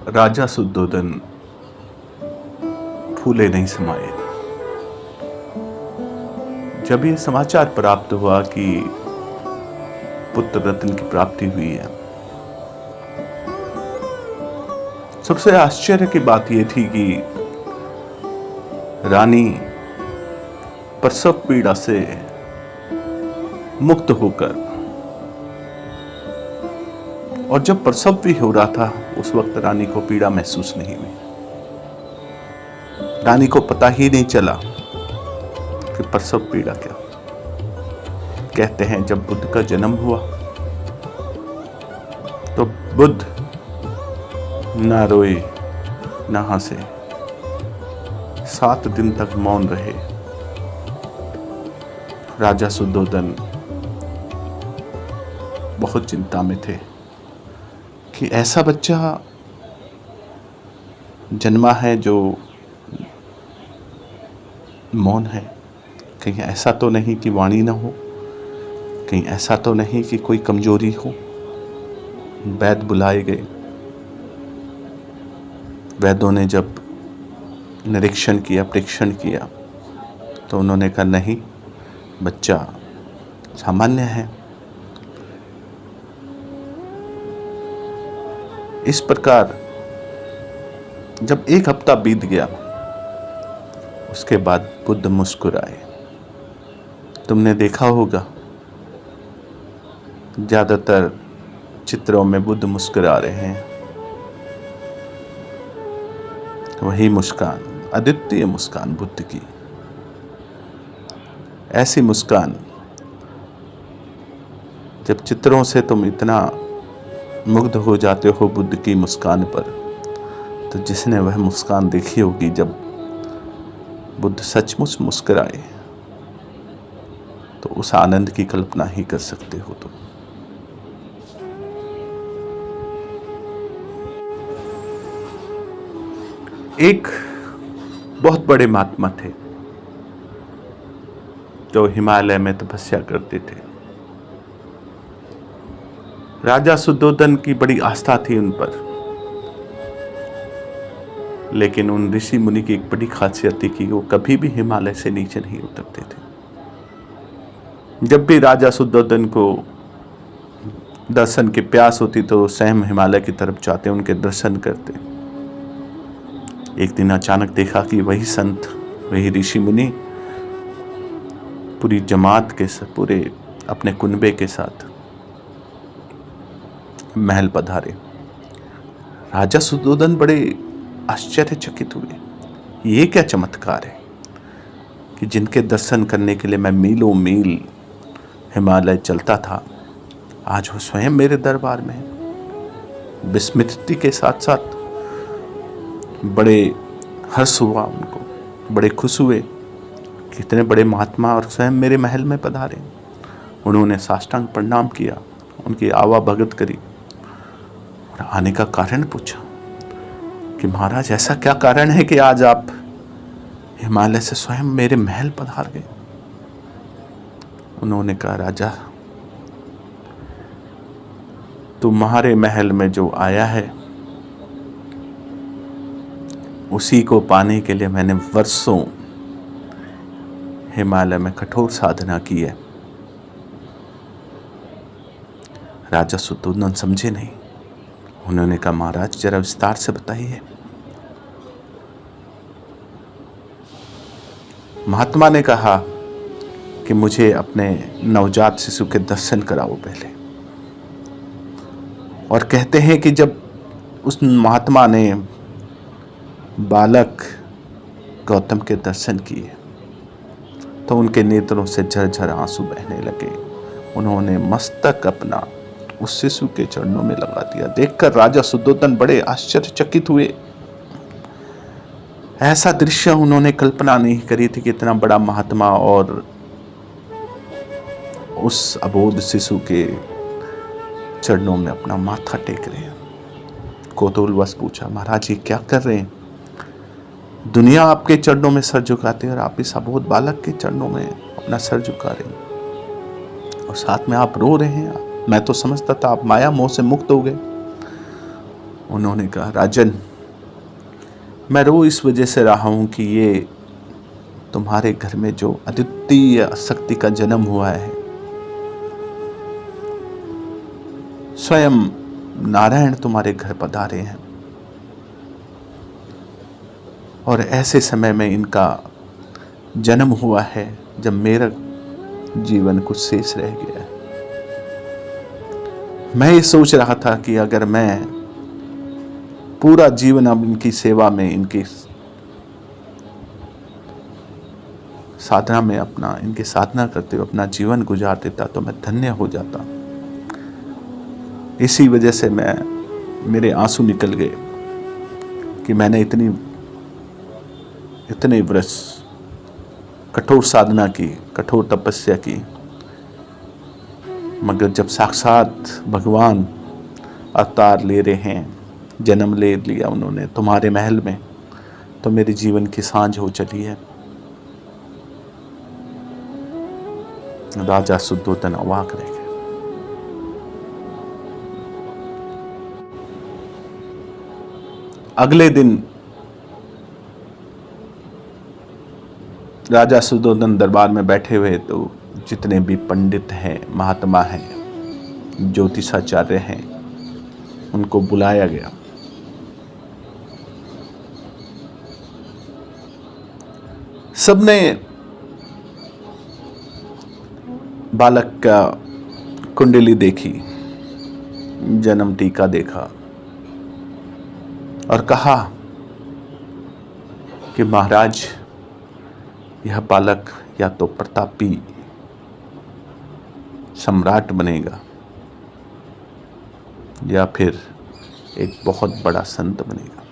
राजा शुद्धोधन फूले नहीं समाये। जब ये समाचार प्राप्त हुआ कि पुत्र रत्न की प्राप्ति हुई है, सबसे आश्चर्य की बात यह थी कि रानी प्रसव पीड़ा से मुक्त होकर, और जब प्रसव भी हो रहा था उस वक्त रानी को पीड़ा महसूस नहीं हुई। रानी को पता ही नहीं चला कि प्रसव पीड़ा क्या। कहते हैं जब बुद्ध का जन्म हुआ तो बुद्ध ना रोए ना हंसे, 7 दिन तक मौन रहे। राजा शुद्धोधन बहुत चिंता में थे कि ऐसा बच्चा जन्मा है जो मौन है, कहीं ऐसा तो नहीं कि वाणी ना हो, कहीं ऐसा तो नहीं कि कोई कमजोरी हो। वैद्य बुलाए गए। वैद्यों ने जब निरीक्षण किया, परीक्षण किया, तो उन्होंने कहा नहीं, बच्चा सामान्य है। इस प्रकार जब 1 हफ्ता बीत गया, उसके बाद बुद्ध मुस्कुराए। तुमने देखा होगा ज्यादातर चित्रों में बुद्ध मुस्कुरा रहे हैं। वही मुस्कान, अद्वितीय मुस्कान बुद्ध की। ऐसी मुस्कान जब चित्रों से तुम इतना मुग्ध हो जाते हो बुद्ध की मुस्कान पर, तो जिसने वह मुस्कान देखी होगी जब बुद्ध सचमुच मुस्कुराए, तो उस आनंद की कल्पना ही कर सकते हो तुम। एक बहुत बड़े महात्मा थे जो हिमालय में तपस्या करते थे। राजा शुद्धोधन की बड़ी आस्था थी उन पर, लेकिन उन ऋषि मुनि की एक बड़ी खासियत थी कि वो कभी भी हिमालय से नीचे नहीं उतरते थे। जब भी राजा शुद्धोधन को दर्शन की प्यास होती तो स्वयं हिमालय की तरफ जाते, उनके दर्शन करते। एक दिन अचानक देखा कि वही संत, वही ऋषि मुनि पूरी जमात के साथ, पूरे अपने कुनबे के साथ महल पधारे। राजा शुद्धोधन बड़े आश्चर्यचकित हुए। ये क्या चमत्कार है कि जिनके दर्शन करने के लिए मैं मीलों मील हिमालय चलता था, आज वो स्वयं मेरे दरबार में है। विस्मृति के साथ साथ बड़े हर्ष हुआ उनको, बड़े खुश हुए। कितने बड़े महात्मा और स्वयं मेरे महल में पधारे। उन्होंने साष्टांग प्रणाम किया, उनकी आवा भगत करी और आने का कारण पूछा कि महाराज ऐसा क्या कारण है कि आज आप हिमालय से स्वयं मेरे महल पधार गए। उन्होंने कहा राजा, तुम्हारे महल में जो आया है उसी को पाने के लिए मैंने वर्षों हिमालय में कठोर साधना की है। राजा शुद्धोधन समझे नहीं। उन्होंने कहा महाराज जरा विस्तार से बताइए। महात्मा ने कहा कि मुझे अपने नवजात शिशु के दर्शन कराओ पहले। और कहते हैं कि जब उस महात्मा ने बालक गौतम के दर्शन किए तो उनके नेत्रों से झरझर आंसू बहने लगे। उन्होंने मस्तक अपना उस शिशु के चरणों में लगा दिया। देखकर राजा शुद्धोधन बड़े आश्चर्यचकित हुए। ऐसा दृश्य उन्होंने कल्पना नहीं करी थी कि इतना बड़ा महात्मा और उस अबोध शिशु के चरणों में अपना माथा टेक रहे हैं। कौतूहलवश पूछा, महाराज ये क्या कर रहे हैं? दुनिया आपके चरणों में सर झुकाती है और आप इस अबोध बालक के चरणों में अपना सर झुका रहे हैं और साथ में आप रो रहे हैं। मैं तो समझता था आप माया मोह से मुक्त हो गए। उन्होंने कहा, राजन, मैं रो इस वजह से रहा हूं कि ये तुम्हारे घर में जो अद्वितीय शक्ति का जन्म हुआ है, स्वयं नारायण तुम्हारे घर पधारे हैं, और ऐसे समय में इनका जन्म हुआ है जब मेरा जीवन कुछ शेष रह गया है। मैं ये सोच रहा था कि अगर मैं पूरा जीवन अब इनकी सेवा में, इनकी साधना में इनकी साधना करते हुए अपना जीवन गुजार देता तो मैं धन्य हो जाता। इसी वजह से मेरे आंसू निकल गए कि मैंने इतने वर्ष कठोर साधना की, कठोर तपस्या की, मगर जब साक्षात भगवान अवतार ले रहे हैं, जन्म ले लिया उन्होंने तुम्हारे महल में, तो मेरे जीवन की सांझ हो चली है। राजा शुद्धोधन अवाक रह गए। अगले दिन राजा शुद्धोधन दरबार में बैठे हुए तो जितने भी पंडित हैं, महात्मा हैं, ज्योतिषाचार्य हैं, उनको बुलाया गया। सबने बालक का कुंडली देखी, जन्म टीका देखा और कहा कि महाराज, यह बालक या तो प्रतापी सम्राट बनेगा या फिर एक बहुत बड़ा संत बनेगा।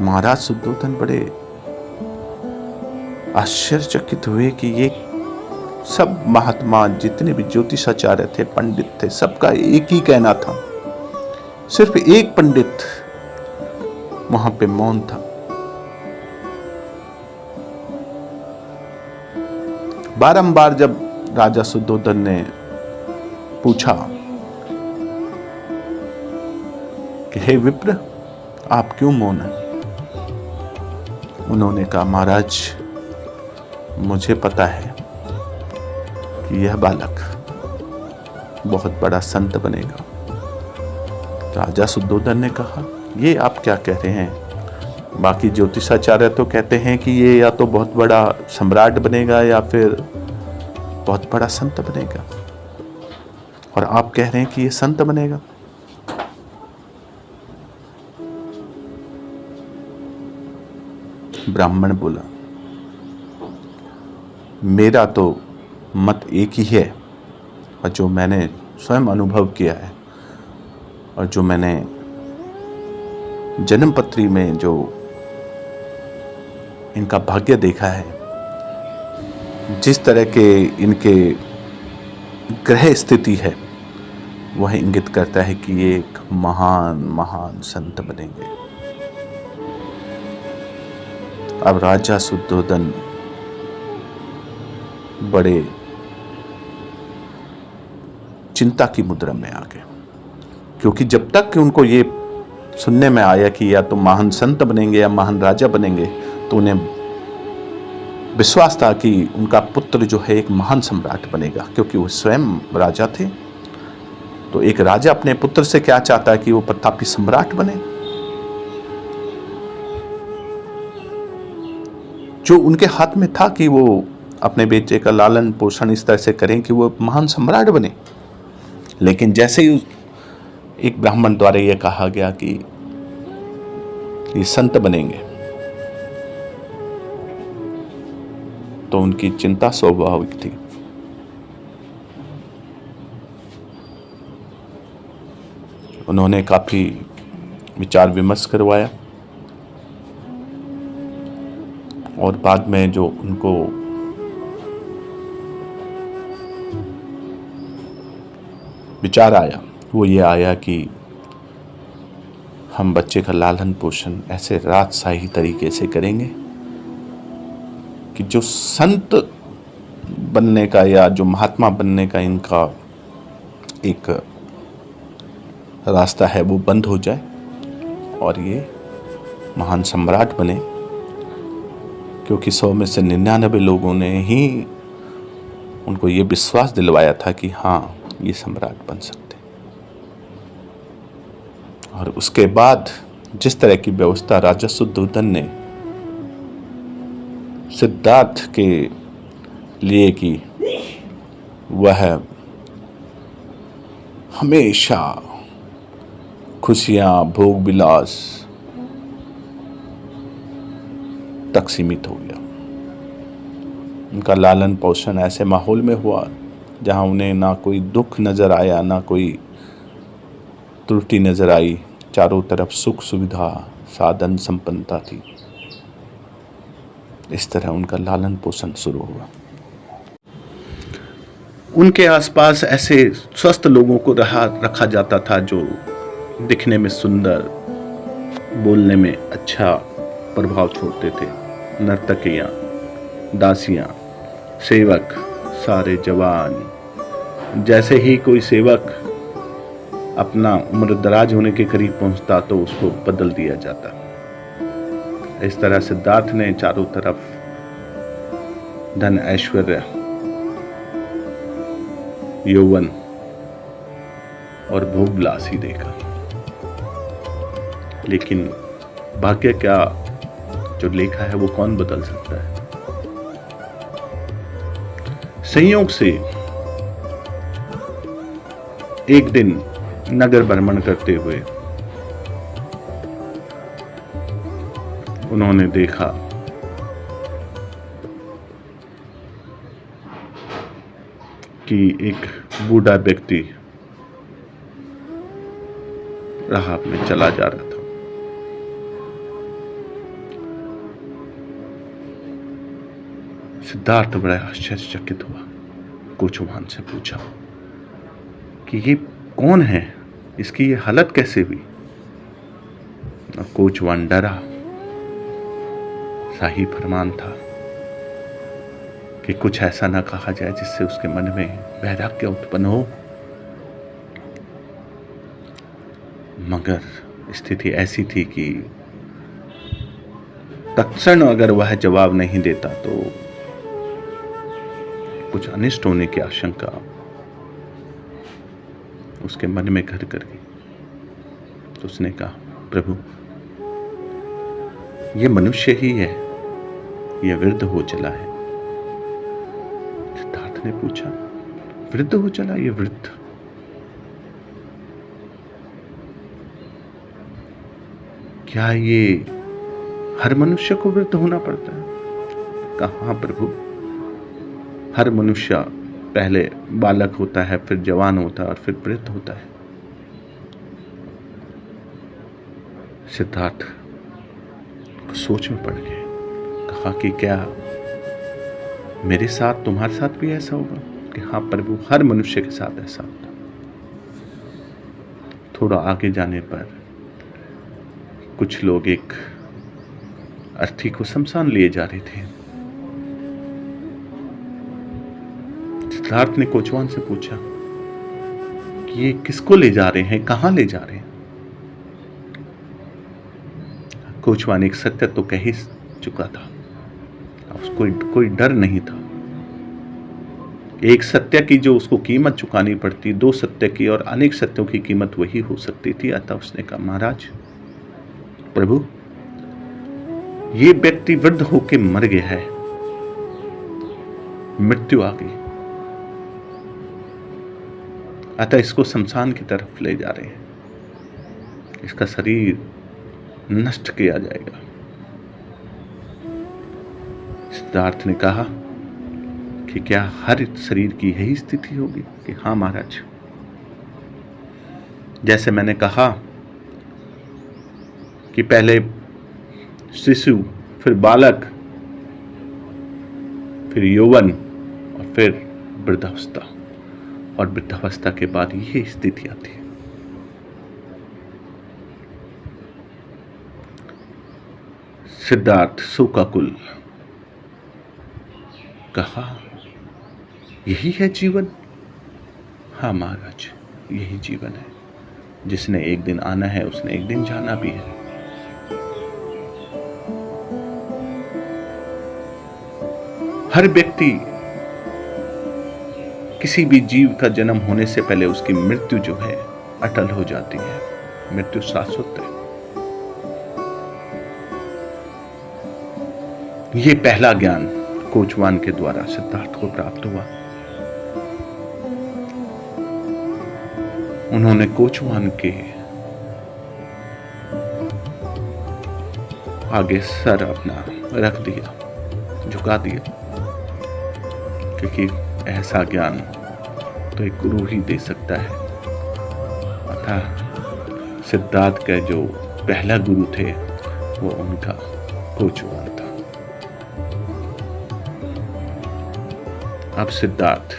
महाराज शुद्धोधन बड़े आश्चर्यचकित हुए कि ये सब महात्मा, जितने भी ज्योतिषाचार्य थे, पंडित थे, सबका एक ही कहना था। सिर्फ एक पंडित वहां पे मौन था। बारंबार जब राजा शुद्धोधन ने पूछा कि हे विप्र, आप क्यों मौन हैं, उन्होंने कहा, महाराज, मुझे पता है कि यह बालक बहुत बड़ा संत बनेगा। राजा शुद्धोधन ने कहा, ये आप क्या कह रहे हैं? बाकी ज्योतिषाचार्य तो कहते हैं कि ये या तो बहुत बड़ा सम्राट बनेगा या फिर बहुत बड़ा संत बनेगा, और आप कह रहे हैं कि ये संत बनेगा। ब्राह्मण बोला, मेरा तो मत एक ही है, और जो मैंने स्वयं अनुभव किया है और जो मैंने जन्मपत्री में जो इनका भाग्य देखा है, जिस तरह के इनके ग्रह स्थिति है, वह इंगित करता है कि ये एक महान महान संत बनेंगे। अब राजा शुद्धोधन बड़े चिंता की मुद्रा में आ गए, क्योंकि जब तक उनको ये सुनने में आया कि या तो महान संत बनेंगे या महान राजा बनेंगे, तो उन्हें विश्वास था कि उनका पुत्र जो है एक महान सम्राट बनेगा, क्योंकि वो स्वयं राजा थे। तो एक राजा अपने पुत्र से क्या चाहता है कि वो प्रतापी सम्राट बने। जो उनके हाथ में था कि वो अपने बेटे का लालन पोषण इस तरह से करें कि वो महान सम्राट बने। लेकिन जैसे ही एक ब्राह्मण द्वारा यह कहा गया कि ये संत बनेंगे, तो उनकी चिंता स्वाभाविक थी। उन्होंने काफी विचार विमर्श करवाया और बाद में जो उनको विचार आया वो ये आया कि हम बच्चे का लालन पोषण ऐसे राजशाही तरीके से करेंगे कि जो संत बनने का या जो महात्मा बनने का इनका एक रास्ता है वो बंद हो जाए और ये महान सम्राट बने, क्योंकि 100 में से 99 लोगों ने ही उनको ये विश्वास दिलवाया था कि हाँ, ये सम्राट बन सकते। और उसके बाद जिस तरह की व्यवस्था राजा शुद्धोधन ने सिद्धार्थ के लिए की, वह हमेशा खुशियां, भोग विलास तक सीमित हो गया। उनका लालन पोषण ऐसे माहौल में हुआ जहां उन्हें ना कोई दुख नजर आया, ना कोई त्रुटि नजर आई। चारों तरफ सुख सुविधा, साधन संपन्नता थी। इस तरह उनका लालन पोषण शुरू हुआ। उनके आसपास ऐसे स्वस्थ लोगों को रखा जाता था जो दिखने में सुंदर, बोलने में अच्छा प्रभाव छोड़ते थे। नर्तकियां, दासियां, सेवक, सारे जवान। जैसे ही कोई सेवक अपना उम्र दराज होने के करीब पहुंचता तो उसको बदल दिया जाता। इस तरह सिद्धार्थ ने चारों तरफ धन, ऐश्वर्य, यौवन और भोग विलास ही देखा। लेकिन भाग्य क्या जो लेखा है वो कौन बदल सकता है। संयोग से एक दिन नगर भ्रमण करते हुए उन्होंने देखा कि एक बूढ़ा व्यक्ति राह में चला जा रहा था। सिद्धार्थ बड़ा आश्चर्यचकित हुआ। कोचवान से पूछा कि ये कौन है, इसकी ये हालत कैसे हुई। कोचवान डरा। शाही फरमान था कि कुछ ऐसा ना कहा जाए जिससे उसके मन में वैराग्य उत्पन्न हो। मगर स्थिति ऐसी थी कि तत्क्षण अगर वह जवाब नहीं देता तो कुछ अनिष्ट होने की आशंका उसके मन में घर कर गई। तो उसने कहा, प्रभु, ये मनुष्य ही है, यह वृद्ध हो चला है। सिद्धार्थ ने पूछा, वृद्ध हो चला? ये वृद्ध? क्या ये हर मनुष्य को वृद्ध होना पड़ता है? कहा, हाँ प्रभु, हर मनुष्य पहले बालक होता है, फिर जवान होता है और फिर वृद्ध होता है। सिद्धार्थ सोच में पड़ गए। कहा कि क्या मेरे साथ, तुम्हारे साथ भी ऐसा होगा? कि हाँ प्रभु, हर मनुष्य के साथ ऐसा होता। थोड़ा आगे जाने पर कुछ लोग एक अर्थी को शमशान लिए जा रहे थे। सिद्धार्थ ने कोचवान से पूछा कि ये किसको ले जा रहे हैं, कहां ले जा रहे हैं? कोचवान एक सत्य तो कह ही चुका था, उसको कोई डर नहीं था। एक सत्य की जो उसको कीमत चुकानी पड़ती, दो सत्य की और अनेक सत्यों की कीमत वही हो सकती थी। अतः उसने कहा, महाराज, प्रभु, ये व्यक्ति वृद्ध होकर मर गया है, मृत्यु आ गई, अतः इसको शमशान की तरफ ले जा रहे हैं, इसका शरीर नष्ट किया जाएगा। सिद्धार्थ ने कहा कि क्या हर शरीर की यही स्थिति होगी? कि हाँ महाराज, जैसे मैंने कहा कि पहले शिशु, फिर बालक, फिर यौवन और फिर वृद्धावस्था, और वृद्धावस्था के बाद ये स्थिति आती है। सिद्धार्थ शोकाकुल। कहा, यही है जीवन? हाँ महाराज, यही जीवन है। जिसने एक दिन आना है उसने एक दिन जाना भी है। हर व्यक्ति, किसी भी जीव का जन्म होने से पहले उसकी मृत्यु जो है अटल हो जाती है। मृत्यु शाश्वत है। ये पहला ज्ञान कोचवान के द्वारा सिद्धार्थ को प्राप्त हुआ। उन्होंने कोचवान के आगे सर अपना रख दिया, झुका दिया, क्योंकि ऐसा ज्ञान तो एक गुरु ही दे सकता है। अतः सिद्धार्थ के जो पहला गुरु थे वो उनका कोचवान था। अब सिद्धार्थ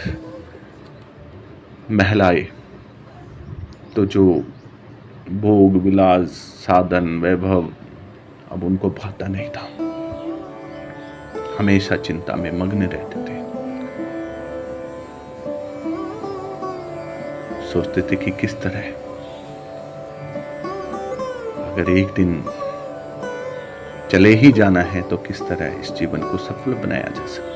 महलाए तो जो भोग विलास साधन वैभव अब उनको भाता नहीं था। हमेशा चिंता में मग्न रहते थे। सोचते थे कि किस तरह अगर एक दिन चले ही जाना है तो किस तरह इस जीवन को सफल बनाया जा सकता है।